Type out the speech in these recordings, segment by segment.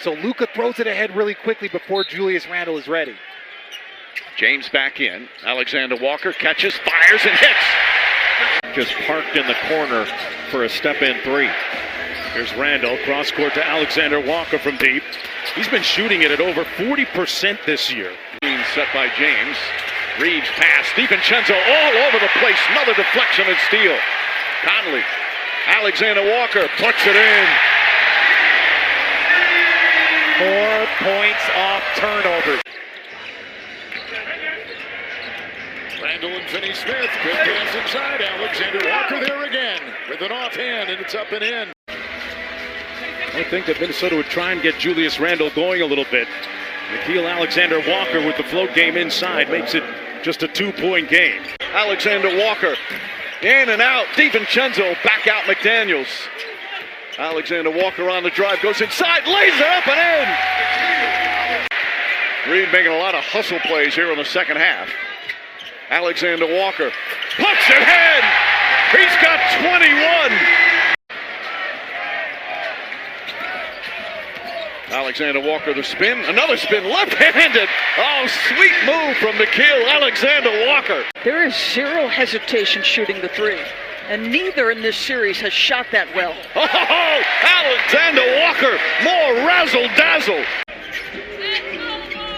So Luka throws it ahead really quickly before Julius Randle is ready. James back in. Alexander Walker catches, fires, and hits. Just parked in the corner for a step-in three. Here's Randle, cross court to Alexander Walker from deep. He's been shooting it at over 40% this year. Set by James. Reeves pass. DiVincenzo all over the place. Another deflection and steal. Conley. Alexander Walker puts it in. 4 points off turnovers. Randle and Finney-Smith. Quick pass inside. Alexander Walker there again with an offhand, and it's up and in. I think that Minnesota would try and get Julius Randle going a little bit. Nickeil Alexander-Walker with the float game inside makes it just a 2-point game. Alexander Walker in and out. DiVincenzo back out McDaniels. Alexander Walker on the drive, goes inside, lays it up and in. Reed making a lot of hustle plays here in the second half. Alexander Walker puts it in. He's got 21. Alexander Walker, the spin, another spin, left-handed. Oh, sweet move from Nickeil Alexander Walker. There is zero hesitation shooting the three, and neither in this series has shot that well. Oh, Alexander Walker, more razzle-dazzle.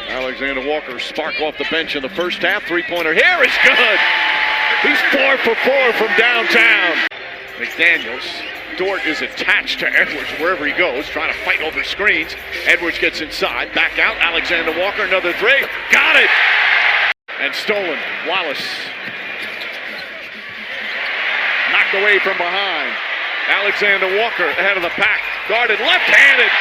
Alexander Walker spark off the bench in the first half. Three-pointer here is good. He's 4 for 4 from downtown. McDaniels. Dort is attached to Edwards wherever he goes, trying to fight over screens. Edwards gets inside, back out. Alexander Walker, another three. Got it! And stolen. Wallace. Knocked away from behind. Alexander Walker ahead of the pack. Guarded left-handed.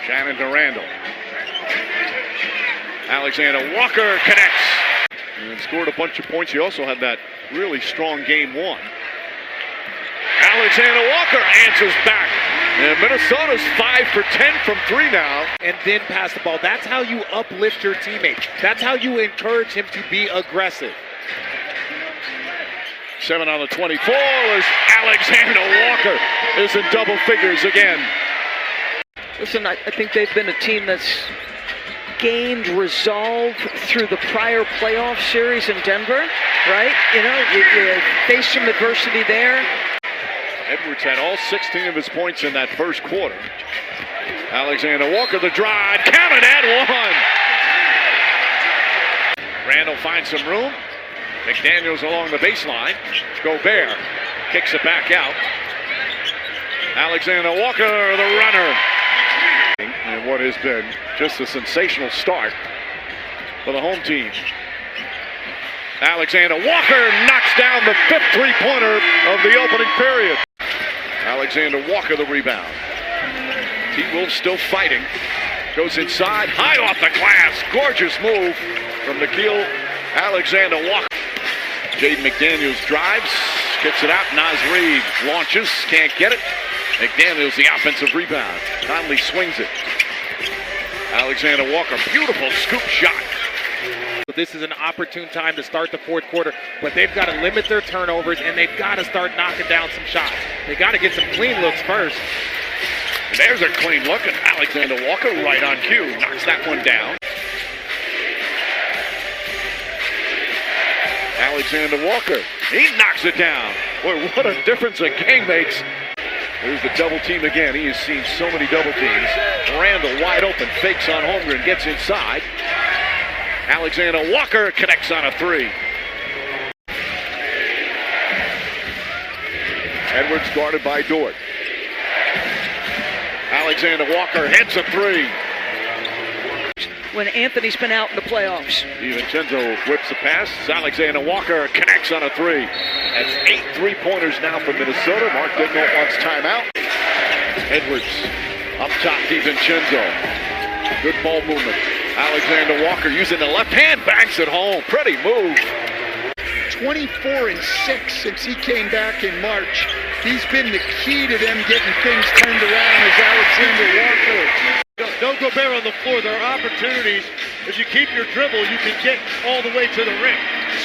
Shannon to Randle. Alexander Walker connects. And scored a bunch of points. He also had that really strong game one. Alexander Walker answers back. And Minnesota's 5 for 10 from 3 now. And then pass the ball. That's how you uplift your teammate. That's how you encourage him to be aggressive. 7 on the 24 as Alexander Walker is in double figures again. Listen, I think they've been a team that's gained resolve through the prior playoff series in Denver, right? You faced some adversity there. Edwards had all 16 of his points in that first quarter. Alexander Walker, the drive, counted and one. Randle finds some room. McDaniels along the baseline. Gobert kicks it back out. Alexander Walker, the runner. And what has been just a sensational start for the home team. Alexander Walker knocks down the 5th three-pointer of the opening period. Alexander Walker the rebound. T-Wolves still fighting. Goes inside, high off the glass. Gorgeous move from Nickeil Alexander Walker. Jaden McDaniels drives, kicks it out. Naz Reid launches, can't get it. McDaniels the offensive rebound. Conley swings it. Alexander Walker, beautiful scoop shot. This is an opportune time to start the fourth quarter, but they've got to limit their turnovers and they've got to start knocking down some shots. They got to get some clean looks first. There's a clean look, and Alexander Walker right on cue knocks that one down. Alexander Walker, he knocks it down. Boy, what a difference a game makes. There's the double team again. He has seen so many double teams. Randle wide open, fakes on Holmgren, gets inside. Alexander Walker connects on a three. Edwards guarded by Dort. Alexander Walker heads a three. When Anthony's been out in the playoffs. DiVincenzo whips the pass. Alexander Walker connects on a three. That's 8 3-pointers now for Minnesota. Mark Dignault wants timeout. Edwards up top, DiVincenzo. Good ball movement. Alexander Walker using the left hand, banks it home. Pretty move. 24-6 since he came back in March. He's been the key to them getting things turned around as Alexander Walker. No Gobert on the floor. There are opportunities. If you keep your dribble, you can get all the way to the rim.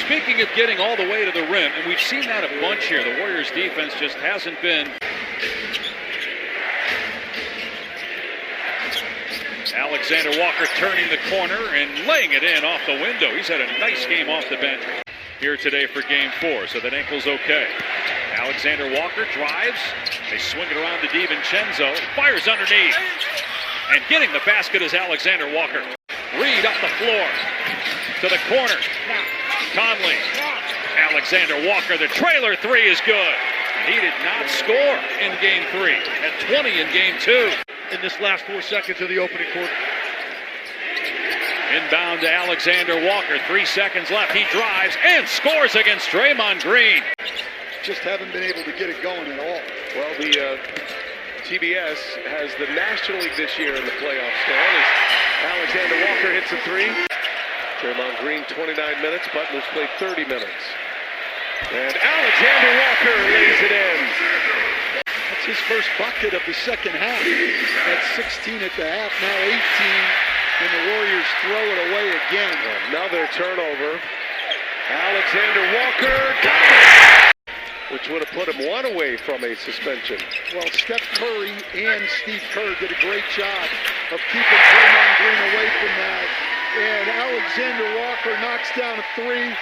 speaking of getting all the way to the rim, and we've seen that a bunch here, the Warriors defense just hasn't been. Alexander Walker turning the corner and laying it in off the window. He's had a nice game off the bench here today for game 4, so that ankle's okay. Alexander Walker drives. They swing it around to DiVincenzo. Fires underneath. And getting the basket is Alexander Walker. Reed up the floor to the corner. Conley. Alexander Walker, the trailer 3 is good. He did not score in game 3. At 20 in game 2. In this last 4 seconds of the opening quarter. Inbound to Alexander Walker. 3 seconds left. He drives and scores against Draymond Green. Just haven't been able to get it going at all. Well, the TBS has the National League this year in the playoff stand as Alexander Walker hits a 3. Draymond Green 29 minutes. Butler's played 30 minutes. And Alexander Walker lays it in. That's his first bucket of the second half. That's 16 at the half, now 18. And the Warriors throw it away again. Another turnover. Alexander Walker got it! Which would have put him 1 away from a suspension. Well, Steph Curry and Steve Kerr did a great job of keeping Draymond Green away from that. And Alexander Walker knocks down a 3.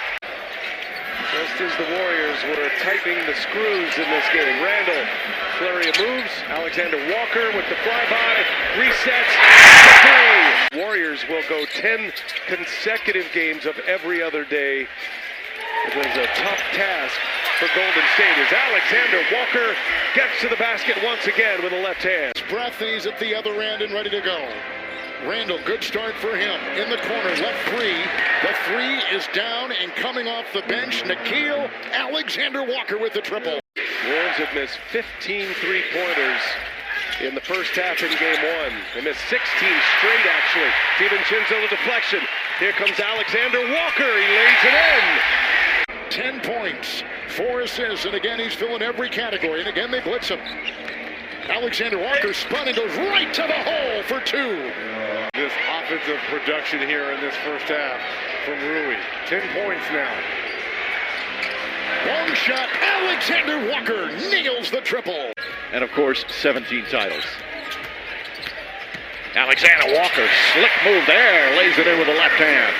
Just as the Warriors were tightening the screws in this game. Randall, flurry of moves. Alexander Walker with the flyby, resets, the 3. Warriors will go 10 consecutive games of every other day. It was a tough task for Golden State as Alexander Walker gets to the basket once again with a left hand. Breath, and he's at the other end and ready to go. Randall, good start for him. In the corner, left 3. The 3 is down and coming off the bench. Nickeil Alexander Walker with the triple. Wolves have missed 15 three-pointers in the first half in game 1. They missed 16 straight, actually. DiVincenzo the deflection. Here comes Alexander Walker. He lays it in. 10 points, 4 assists, and again, he's filling every category. And again, they blitz him. Alexander Walker spun and goes right to the hole for 2. This offensive production here in this first half from Rui. 10 points now. Long shot, Alexander Walker nails the triple. And of course, 17 titles. Alexander Walker, slick move there, lays it in with the left hand.